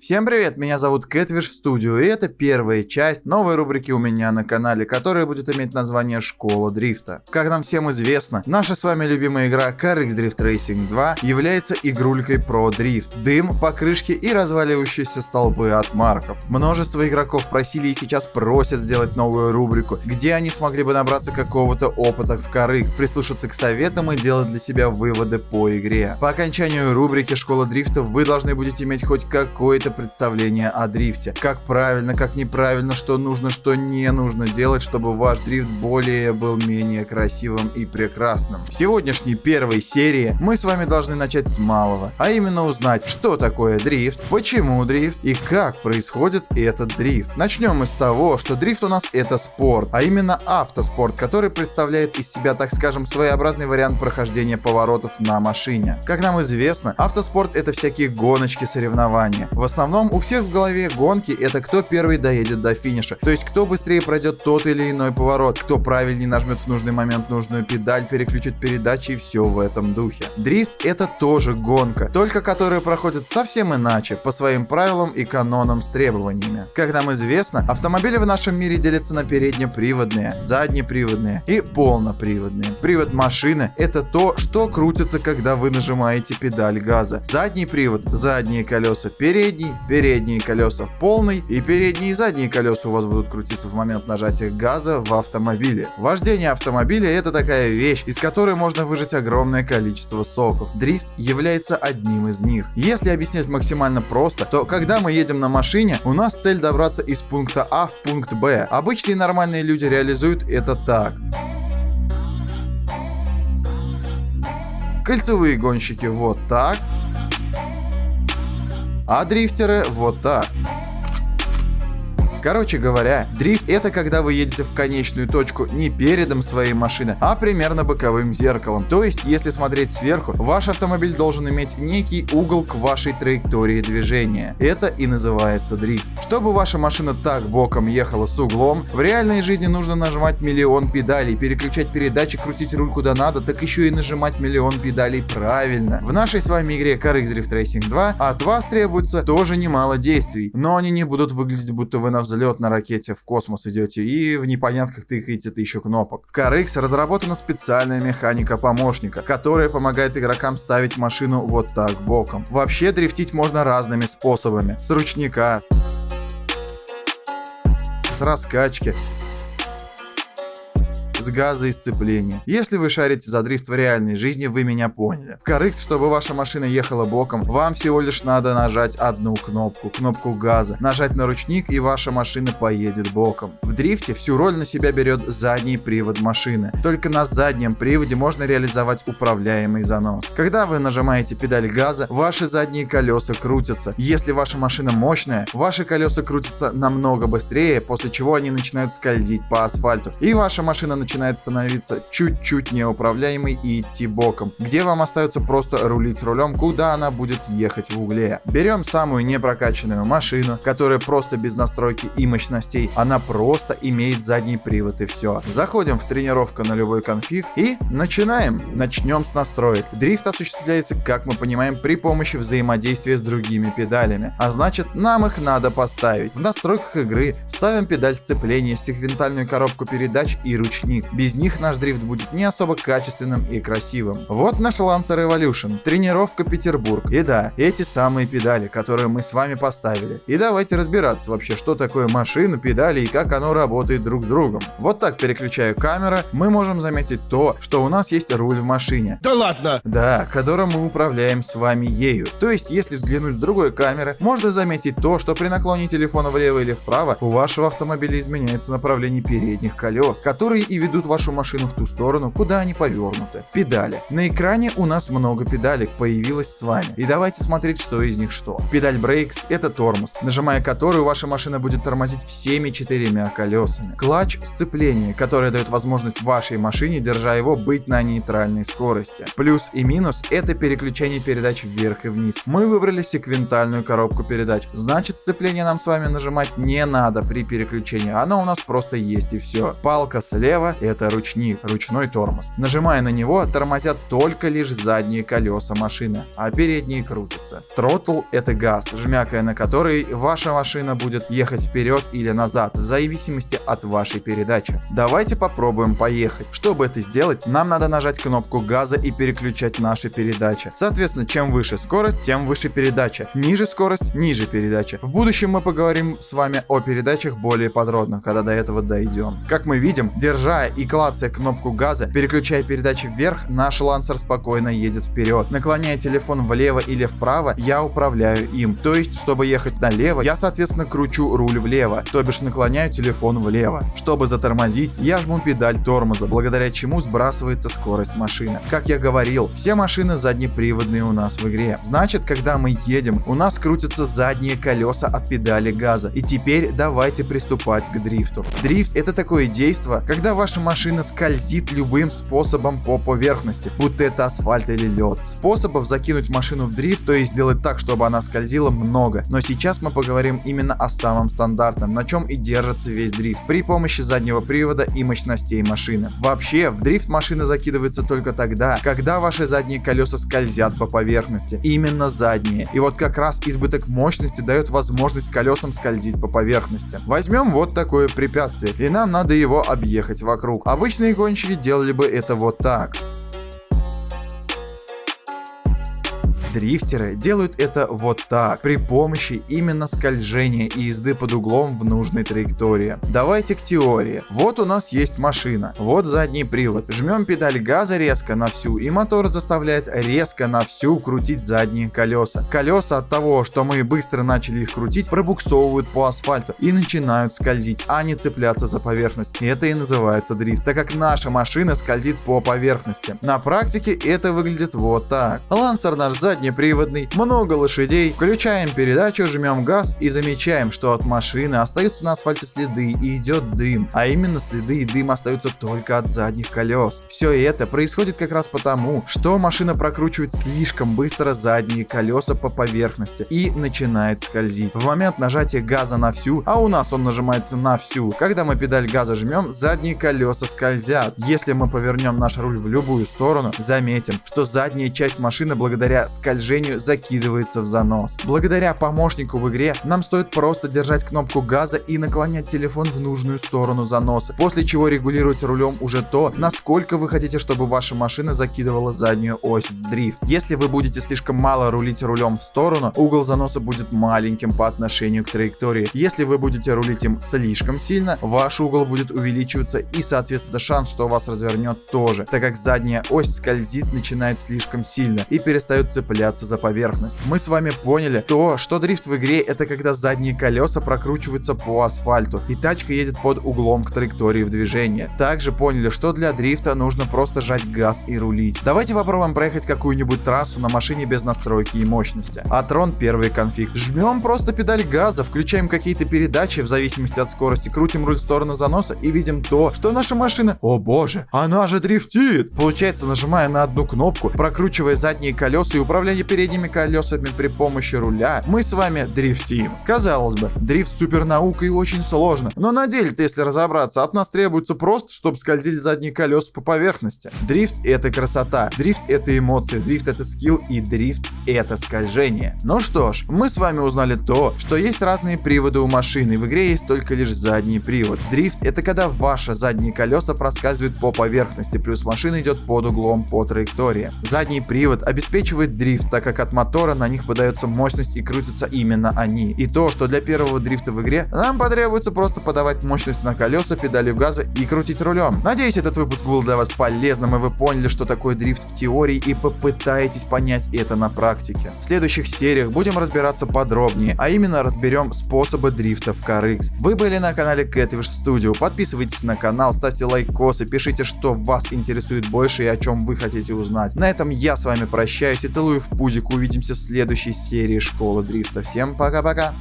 Всем привет, меня зовут Catfish Studio, и это первая часть новой рубрики у меня на канале, которая будет иметь название «Школа дрифта». Как нам всем известно, наша с вами любимая игра CarX Drift Racing 2 является игрулькой про дрифт, дым, покрышки и разваливающиеся столбы от марков. Множество игроков просили и сейчас просят сделать новую рубрику, где они смогли бы набраться какого-то опыта в CarX, прислушаться к советам и делать для себя выводы по игре. По окончанию рубрики «Школа дрифта» вы должны будете иметь хоть какое-то представление о дрифте. Как правильно, как неправильно, что нужно, что не нужно делать, чтобы ваш дрифт более был менее красивым и прекрасным. В сегодняшней первой серии мы с вами должны начать с малого, а именно узнать, что такое дрифт, почему дрифт и как происходит этот дрифт. Начнем мы с того, что дрифт у нас это спорт, а именно автоспорт, который представляет из себя, так скажем, своеобразный вариант прохождения поворотов на машине. Как нам известно, автоспорт это всякие гоночки, соревнования. В основном у всех в голове гонки это кто первый доедет до финиша, то есть кто быстрее пройдет тот или иной поворот, кто правильнее нажмет в нужный момент нужную педаль, переключит передачи и все в этом духе. Дрифт это тоже гонка, только которая проходит совсем иначе, по своим правилам и канонам с требованиями. Как нам известно, автомобили в нашем мире делятся на переднеприводные, заднеприводные и полноприводные. Привод машины это то, что крутится, когда вы нажимаете педаль газа. Задний привод, задние колеса, передние колеса полный и передние и задние колеса у вас будут крутиться в момент нажатия газа в автомобиле. Вождение автомобиля это такая вещь, из которой можно выжать огромное количество соков. Дрифт является одним из них. Если объяснять максимально просто, то когда мы едем на машине, у нас цель добраться из пункта А в пункт Б. Обычные нормальные люди реализуют это так. Кольцевые гонщики вот так. А дрифтеры вот так. Короче говоря, дрифт это когда вы едете в конечную точку не передом своей машины, а примерно боковым зеркалом. То есть, если смотреть сверху, ваш автомобиль должен иметь некий угол к вашей траектории движения. Это и называется дрифт. Чтобы ваша машина так боком ехала с углом, в реальной жизни нужно нажимать миллион педалей, переключать передачи, крутить руль куда надо, так еще и нажимать миллион педалей правильно. В нашей с вами игре CarX Drift Racing 2 от вас требуется тоже немало действий, но они не будут выглядеть, будто вы на взлет на ракете в космос идете и в непонятках тыкаете тысячу кнопок. В CarX разработана специальная механика помощника, которая помогает игрокам ставить машину вот так боком. Вообще дрифтить можно разными способами. С ручника, с раскачки, с газа и сцепления. Если вы шарите за дрифт в реальной жизни, вы меня поняли. В CarX, чтобы ваша машина ехала боком, вам всего лишь надо нажать одну кнопку газа, нажать на ручник и ваша машина поедет боком. В дрифте всю роль на себя берет задний привод машины. Только на заднем приводе можно реализовать управляемый занос. Когда вы нажимаете педаль газа, ваши задние колеса крутятся. Если ваша машина мощная, ваши колеса крутятся намного быстрее, после чего они начинают скользить по асфальту. И ваша машина начинает становиться чуть-чуть неуправляемой и идти боком, где вам остается просто рулить рулем, куда она будет ехать в угле. Берем самую непрокачанную машину, которая просто без настройки и мощностей, она просто имеет задний привод и все. Заходим в тренировку на любой конфиг и начинаем. Начнем с настроек. Дрифт осуществляется, как мы понимаем, при помощи взаимодействия с другими педалями, а значит нам их надо поставить. В настройках игры ставим педаль сцепления, секвентальную коробку передач и ручник. Без них наш дрифт будет не особо качественным и красивым. Вот наш Lancer Evolution, тренировка Петербург. И да, эти самые педали, которые мы с вами поставили. И давайте разбираться вообще, что такое машина, педали и как оно работает друг с другом. Вот так, переключая камеру, мы можем заметить то, что у нас есть руль в машине. Да ладно! Да, которым мы управляем с вами ею. То есть, если взглянуть с другой камеры, можно заметить то, что при наклоне телефона влево или вправо у вашего автомобиля изменяется направление передних колес, которые и ведут вашу машину в ту сторону, куда они повернуты. Педали. На экране у нас много педалек появилось с вами. И давайте смотреть, что из них что. Педаль Brakes это тормоз, нажимая которую ваша машина будет тормозить всеми 4 колесами. Клатч сцепление, которое дает возможность вашей машине, держа его, быть на нейтральной скорости. Плюс и минус это переключение передач вверх и вниз. Мы выбрали секвентальную коробку передач. Значит, сцепление нам с вами нажимать не надо при переключении. Оно у нас просто есть и все. Палка слева это ручник, ручной тормоз. Нажимая на него, тормозят только лишь задние колеса машины, а передние крутятся. Throttle — это газ, жмякая на который ваша машина будет ехать вперед или назад, в зависимости от вашей передачи. Давайте попробуем поехать. Чтобы это сделать, нам надо нажать кнопку газа и переключать наши передачи. Соответственно, чем выше скорость, тем выше передача. Ниже скорость, ниже передача. В будущем мы поговорим с вами о передачах более подробно, когда до этого дойдем. Как мы видим, держа и клацая кнопку газа, переключая передачи вверх, наш Lancer спокойно едет вперед. Наклоняя телефон влево или вправо, я управляю им. То есть, чтобы ехать налево, я, соответственно, кручу руль влево, то бишь наклоняю телефон влево. Чтобы затормозить, я жму педаль тормоза, благодаря чему сбрасывается скорость машины. Как я говорил, все машины заднеприводные у нас в игре. Значит, когда мы едем, у нас крутятся задние колеса от педали газа. И теперь давайте приступать к дрифту. Дрифт — это такое действие, когда ваша машина скользит любым способом по поверхности, будто это асфальт или лед. Способов закинуть машину в дрифт, то есть сделать так, чтобы она скользила, много. Но сейчас мы поговорим именно о самом стандартном, на чем и держится весь дрифт, при помощи заднего привода и мощностей машины. Вообще, в дрифт машина закидывается только тогда, когда ваши задние колеса скользят по поверхности. Именно задние. И вот как раз избыток мощности дает возможность колесам скользить по поверхности. Возьмем вот такое препятствие, и нам надо его объехать вокруг. Обычные гонщики делали бы это вот так. Дрифтеры делают это вот так, при помощи именно скольжения и езды под углом в нужной траектории. Давайте к теории. Вот у нас есть машина, вот задний привод. Жмем педаль газа резко на всю, и мотор заставляет резко на всю крутить задние колеса. Колеса от того, что мы быстро начали их крутить, пробуксовывают по асфальту и начинают скользить, а не цепляться за поверхность. Это и называется дрифт, так как наша машина скользит по поверхности. На практике это выглядит вот так. Lancer наш задний приводный, много лошадей, включаем передачу, жмем газ и замечаем, что от машины остаются на асфальте следы и идет дым, а именно следы и дым остаются только от задних колес. Все это происходит как раз потому, что машина прокручивает слишком быстро задние колеса по поверхности и начинает скользить. В момент нажатия газа на всю, а у нас он нажимается на всю, когда мы педаль газа жмем, задние колеса скользят. Если мы повернем наш руль в любую сторону, заметим, что задняя часть машины благодаря скольжению закидывается в занос. Благодаря помощнику в игре нам стоит просто держать кнопку газа и наклонять телефон в нужную сторону заноса, после чего регулировать рулем уже то, насколько вы хотите, чтобы ваша машина закидывала заднюю ось в дрифт. Если вы будете слишком мало рулить рулем в сторону, угол заноса будет маленьким по отношению к траектории. Если вы будете рулить им слишком сильно, ваш угол будет увеличиваться и, соответственно, шанс, что вас развернет, тоже, так как задняя ось скользит, начинает слишком сильно и перестает цепляться за поверхность. Мы с вами поняли то, что дрифт в игре — это когда задние колеса прокручиваются по асфальту и тачка едет под углом к траектории в движении. Также поняли, что для дрифта нужно просто жать газ и рулить. Давайте попробуем проехать какую-нибудь трассу на машине без настройки и мощности. Атрон первый конфиг. Жмем просто педаль газа, включаем какие-то передачи в зависимости от скорости, крутим руль в сторону заноса и видим то, что наша машина, о боже, она же дрифтит! Получается, нажимая на одну кнопку, прокручивая задние колеса и управляя передними колесами при помощи руля, мы с вами дрифтим. Казалось бы, дрифт супер наука и очень сложно, но на деле-то, если разобраться, от нас требуется просто, чтобы скользили задние колеса по поверхности. Дрифт — это красота, дрифт — это эмоции, дрифт — это скилл и дрифт — это скольжение. Ну что ж, мы с вами узнали то, что есть разные приводы у машины, в игре есть только лишь задний привод. Дрифт — это когда ваши задние колеса проскальзывают по поверхности, плюс машина идет под углом по траектории. Задний привод обеспечивает дрифт, так как от мотора на них подается мощность и крутятся именно они. И то, что для первого дрифта в игре нам потребуется просто подавать мощность на колеса, педалью газа и крутить рулем. Надеюсь, этот выпуск был для вас полезным и вы поняли, что такое дрифт в теории и попытаетесь понять это на практике. В следующих сериях будем разбираться подробнее, а именно разберем способы дрифта в CarX. Вы были на канале Catfish Studio, подписывайтесь на канал, ставьте лайкосы, пишите, что вас интересует больше и о чем вы хотите узнать. На этом я с вами прощаюсь и целую в пузик. Увидимся в следующей серии Школы Дрифта. Всем пока-пока!